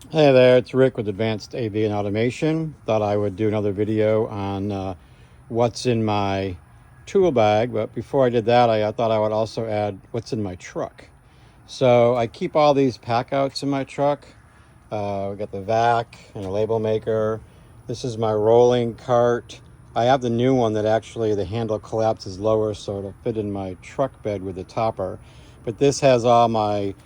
Hey there, it's Rick with Advanced AV and Automation. Thought I would do another video on what's in my tool bag, but before I did that, I thought I would also add what's in my truck. So I keep all these pack outs in my truck. We got the vac and a label maker. This is my rolling cart. I have the new one that actually the handle collapses lower so it'll fit in my truck bed with the topper. But this has all my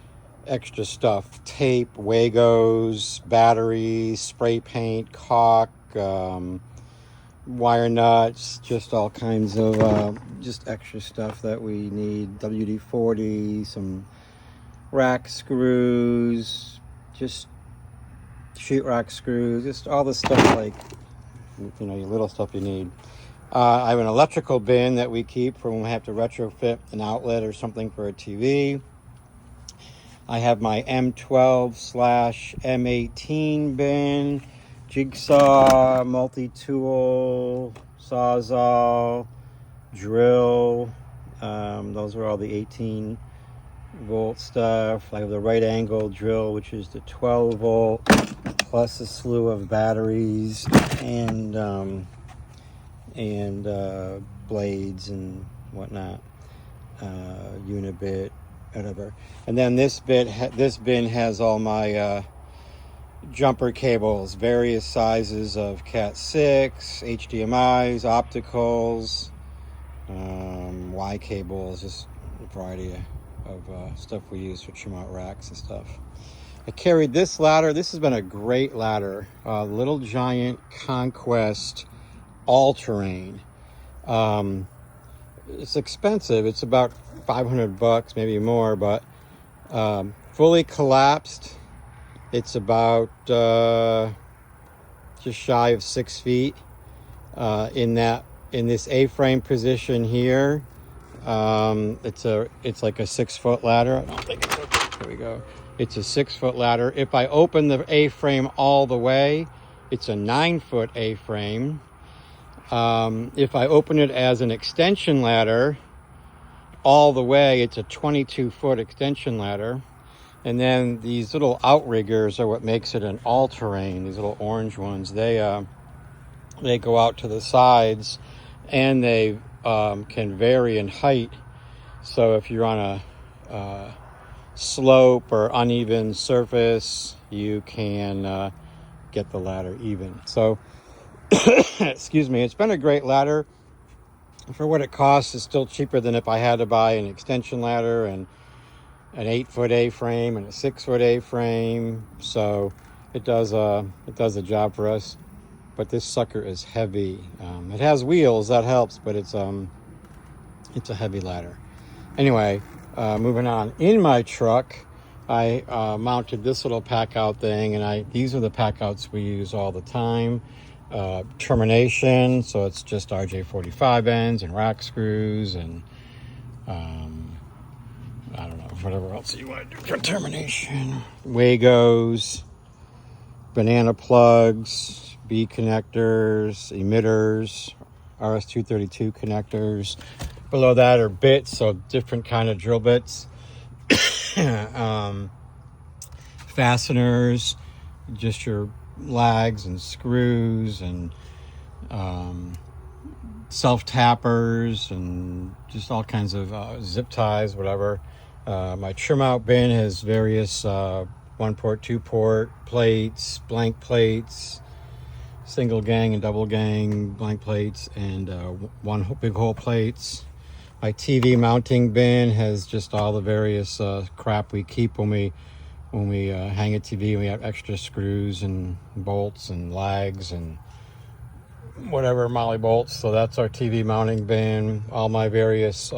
extra stuff: tape, Wagos, batteries, spray paint, caulk, wire nuts, just all kinds of just extra stuff that we need. WD-40, some rack screws, just sheetrock screws, just all the stuff, like, you know, your little stuff you need. I have an electrical bin that we keep for when we have to retrofit an outlet or something for a TV. I have my M12/M18 bin, jigsaw, multi-tool, sawzall, drill. Those are all the 18-volt stuff. I have the right angle drill, which is the 12-volt, plus a slew of batteries and blades and whatnot, unibit, whatever. And then this bin has all my jumper cables, various sizes of Cat 6, HDMIs, opticals, Y cables, just a variety of stuff we use to trim out racks and stuff. I carried this ladder. This has been a great ladder, Little Giant Conquest all-terrain. It's expensive. It's about $500, maybe more, but fully collapsed. It's about just shy of 6 feet. In this A-frame position here, it's like a 6-foot ladder. I don't think it's okay. Here we go. It's a 6-foot ladder. If I open the A-frame all the way, it's a 9-foot A-frame. If I open it as an extension ladder all the way, it's a 22-foot extension ladder. And then these little outriggers are what makes it an all-terrain. These little orange ones, they go out to the sides, and they can vary in height. So if you're on a slope or uneven surface, you can get the ladder even. So excuse me, it's been a great ladder. For what it costs, it's still cheaper than if I had to buy an extension ladder and an 8-foot A-frame and a 6-foot A-frame. So it does a job for us. But this sucker is heavy. It has wheels, that helps, but it's a heavy ladder. Anyway, moving on. In my truck, I mounted this little pack out thing, and these are the pack outs we use all the time. Termination, so it's just RJ45 ends and rack screws and I don't know, whatever else you want to do for termination. Wagos, banana plugs, B connectors, emitters, RS-232 connectors. Below that are bits, so different kind of drill bits. Fasteners, just your lags and screws, and self tappers, and just all kinds of zip ties, whatever. My trim out bin has various 1-port, 2-port plates, blank plates, single gang and double gang blank plates, and one big hole plates. My TV mounting bin has just all the various crap we keep when we hang a TV. We have extra screws and bolts and lags and whatever, molly bolts. So that's our TV mounting bin. All my various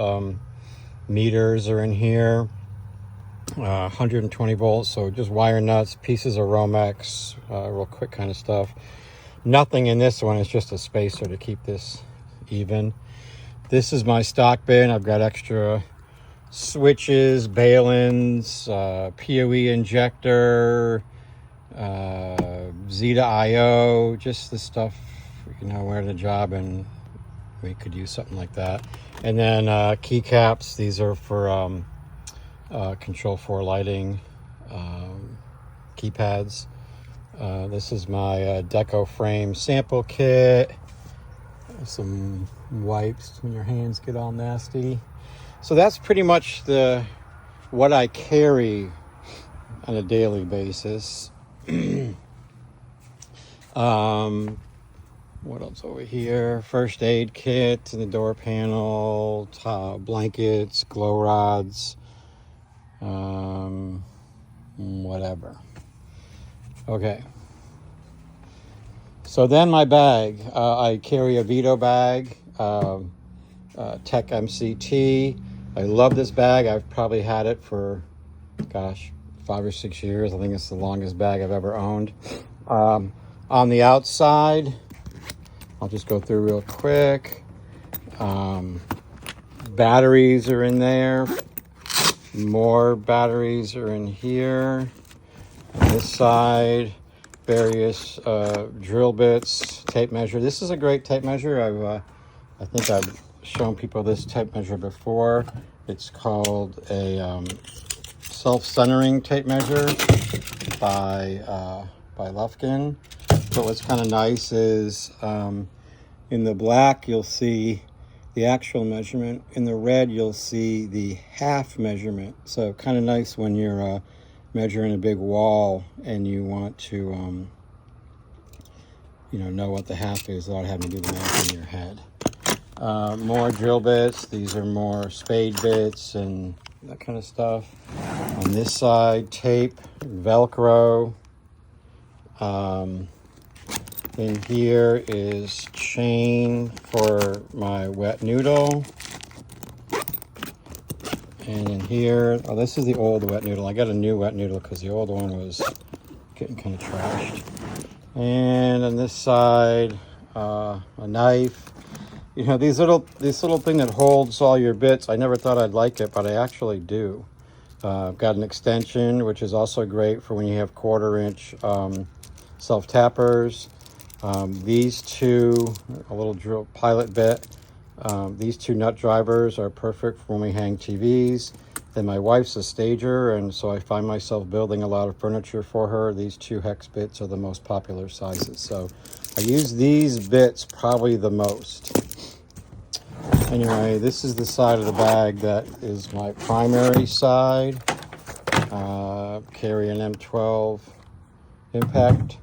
meters are in here. 120 volts, so just wire nuts, pieces of Romex, real quick kind of stuff. Nothing in this one. It's just a spacer to keep this even. This is my stock bin. I've got extra switches, balins, PoE injector, Zeta IO, just the stuff, you know, we're at a job and we could use something like that. And then keycaps. These are for Control 4 lighting, keypads. This is my deco frame sample kit. Some wipes when your hands get all nasty. So that's pretty much what I carry on a daily basis. What else over here? First aid kit in the door panel, blankets, glow rods, whatever. Okay. So then my bag, I carry a Vito bag, Tech MCT. I love this bag. I've probably had it for, gosh, 5 or 6 years. I think it's the longest bag I've ever owned. On the outside, I'll just go through real quick. Batteries are in there. More batteries are in here. On this side, various drill bits, tape measure. This is a great tape measure. I think I've shown people this tape measure before. It's called a self-centering tape measure by Lufkin. But what's kind of nice is in the black you'll see the actual measurement. In the red you'll see the half measurement. So kind of nice when you're measuring a big wall and you want to know what the half is without having to do the math in your head. More drill bits. These are more spade bits and that kind of stuff. On this side, tape, Velcro. In here is chain for my wet noodle. And in here, this is the old wet noodle. I got a new wet noodle because the old one was getting kind of trashed. And on this side, a knife. This little thing that holds all your bits. I never thought I'd like it, but I actually do. I've got an extension, which is also great for when you have 1/4-inch self-tappers. These two, a little drill pilot bit. These two nut drivers are perfect for when we hang TVs. Then my wife's a stager, and so I find myself building a lot of furniture for her. These 2 hex bits are the most popular sizes. So I use these bits probably the most. Anyway, this is the side of the bag that is my primary side. Carry an M12 impact.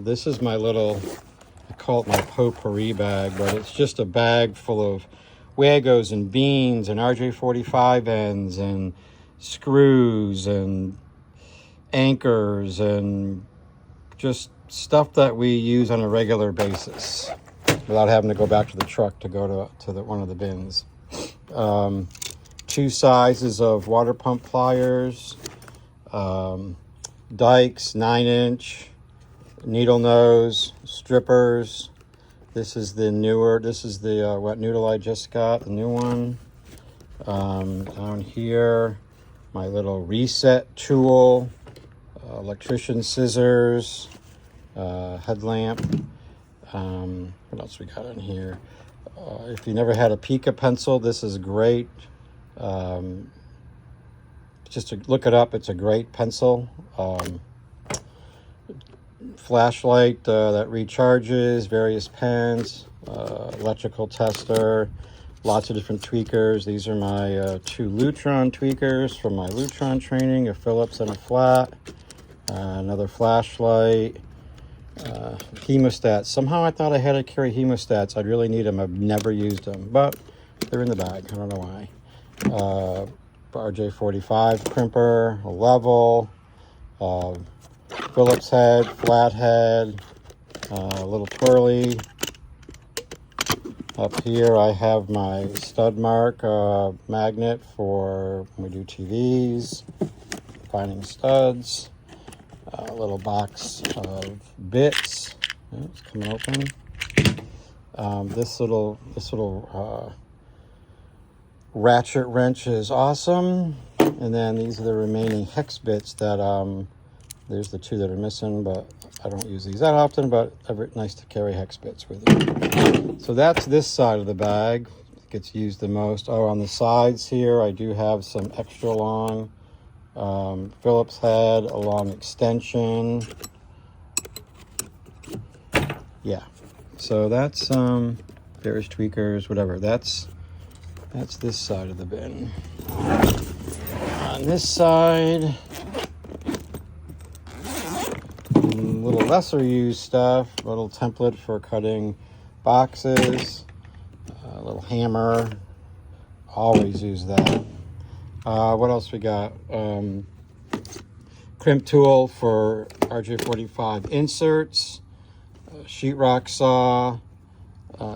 This is my little, I call it my potpourri bag, but it's just a bag full of Wagos and beans and RJ45 ends and screws and anchors and just stuff that we use on a regular basis without having to go back to the truck to go to one of the bins. 2 sizes of water pump pliers, dikes, 9-inch, needle nose, strippers. This is the wet noodle I just got, the new one. Down here, my little reset tool, electrician scissors, headlamp. What else we got in here? If you never had a Pica pencil, this is great. Just to look it up, it's a great pencil. Flashlight that recharges, various pens, electrical tester, lots of different tweakers. These are my 2 Lutron tweakers from my Lutron training, a Phillips and a flat, another flashlight, hemostats. Somehow I thought I had to carry hemostats. I'd really need them. I've never used them, but they're in the bag. I don't know why. RJ45 crimper, a level, Phillips head, flat head, a little twirly. Up here I have my stud mark magnet for when we do TVs, finding studs, a little box of bits. Oh, it's coming open. This little ratchet wrench is awesome. And then these are the remaining hex bits that there's the 2 that are missing, but I don't use these that often, but nice to carry hex bits with you. So that's this side of the bag. It gets used the most. Oh, on the sides here, I do have some extra long Phillips head, a long extension, yeah. So that's various tweakers, whatever. That's this side of the bin. On this side, little lesser used stuff, a little template for cutting boxes, a little hammer, always use that. What else we got? Crimp tool for RJ45 inserts, sheetrock saw,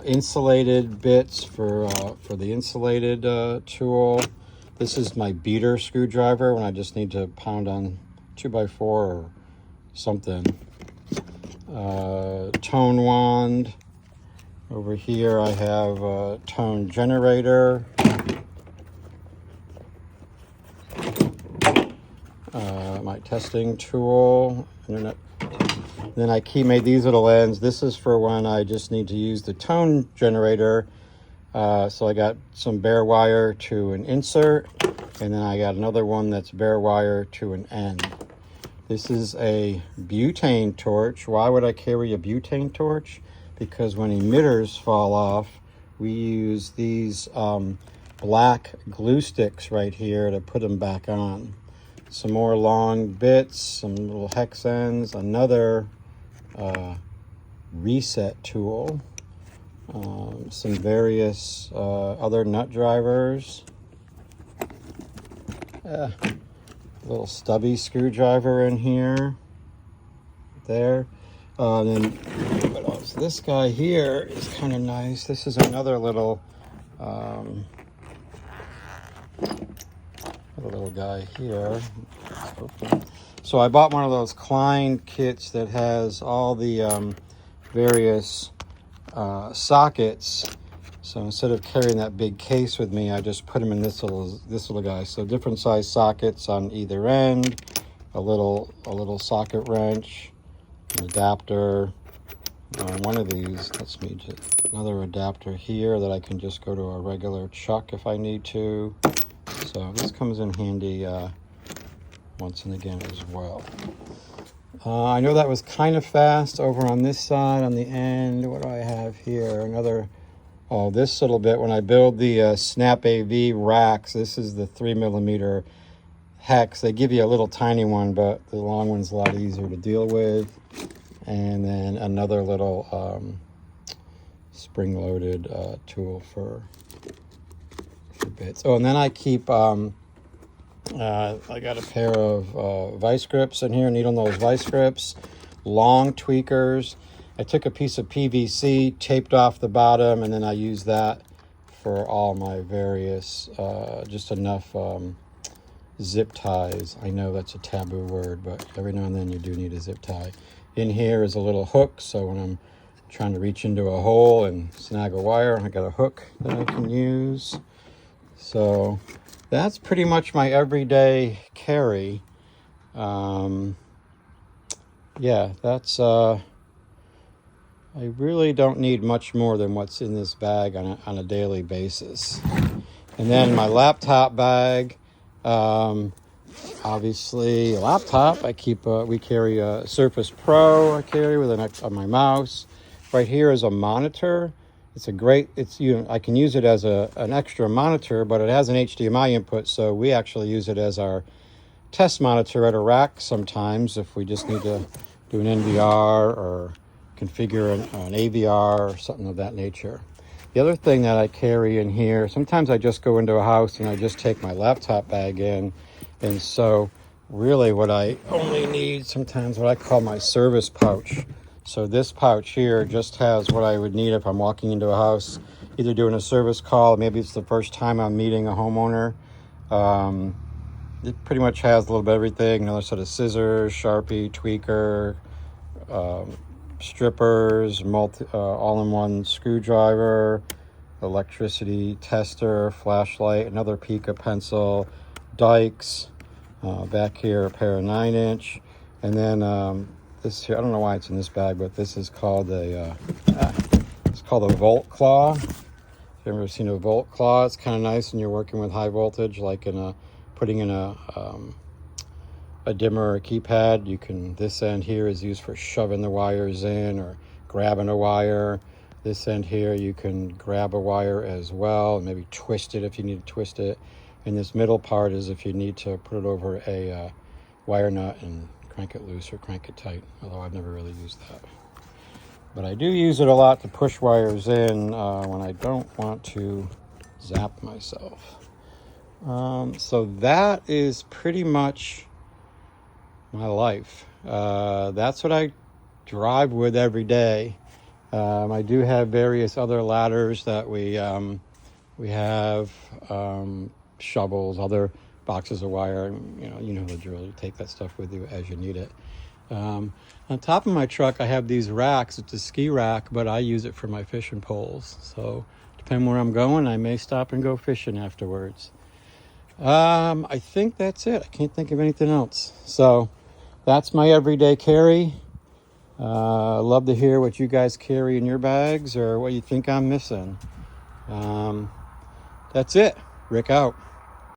insulated bits for the insulated tool. This is my beater screwdriver when I just need to pound on 2x4 or something. Tone wand. Over here I have a tone generator. My testing tool. Then I made these little ends. This is for when I just need to use the tone generator. So I got some bare wire to an insert, and then I got another one that's bare wire to an end. This is a butane torch. Why would I carry a butane torch? Because when emitters fall off, we use these black glue sticks right here to put them back on. Some more long bits, some little hex ends, another reset tool, some various other nut drivers, a little stubby screwdriver in here, there. Then what else? This guy here is kind of nice. This is another little guy here. So I bought one of those Klein kits that has all the various sockets. So instead of carrying that big case with me, I just put them in this little guy. So different size sockets on either end, a little socket wrench, an adapter. One of these lets me just another adapter here that I can just go to a regular chuck if I need to. So this comes in handy once and again as well. I know that was kind of fast. Over on this side, on the end, what do I have here? Another, this little bit. When I build the Snap AV racks, this is the 3mm hex. They give you a little tiny one, but the long one's a lot easier to deal with. And then another little spring-loaded tool for bits. Oh, and then I keep, I got a pair of vice grips in here, needle nose vice grips, long tweakers. I took a piece of PVC, taped off the bottom, and then I use that for all my various, just enough zip ties. I know that's a taboo word, but every now and then you do need a zip tie. In here is a little hook, so when I'm trying to reach into a hole and snag a wire, I got a hook that I can use. So that's pretty much my everyday carry. Yeah, that's I really don't need much more than what's in this bag on a daily basis. And then my laptop bag, obviously a laptop. I keep we carry a Surface Pro. I carry with on my mouse. Right here is a monitor. It's a great, I can use it as an extra monitor, but it has an HDMI input, so we actually use it as our test monitor at a rack sometimes if we just need to do an NVR or configure an AVR or something of that nature. The other thing that I carry in here, sometimes I just go into a house and I just take my laptop bag in, and so really what I only need sometimes what I call my service pouch. So this pouch here just has what I would need if I'm walking into a house, either doing a service call, maybe it's the first time I'm meeting a homeowner. It pretty much has a little bit of everything, another set of scissors, Sharpie, tweaker, strippers, all-in-one screwdriver, electricity tester, flashlight, another Pica pencil, dikes, back here a pair of 9-inch, and then this here, I don't know why it's in this bag, but this is called it's called a volt claw. If you've ever seen a volt claw, it's kind of nice when you're working with high voltage, like putting in a dimmer or a keypad. This end here is used for shoving the wires in or grabbing a wire. This end here, you can grab a wire as well, and maybe twist it if you need to twist it. And this middle part is if you need to put it over a wire nut and crank it loose or crank it tight, although I've never really used that. But I do use it a lot to push wires in when I don't want to zap myself. So that is pretty much my life. That's what I drive with every day. I do have various other ladders that we have, shovels, other boxes of wire. You know the drill. You take that stuff with you as you need it. On top of my truck, I have these racks. It's a ski rack, but I use it for my fishing poles. So depending where I'm going, I may stop and go fishing afterwards. I think that's it. I can't think of anything else. So that's my everyday carry. Love to hear what you guys carry in your bags or what you think I'm missing. That's it. Rick out.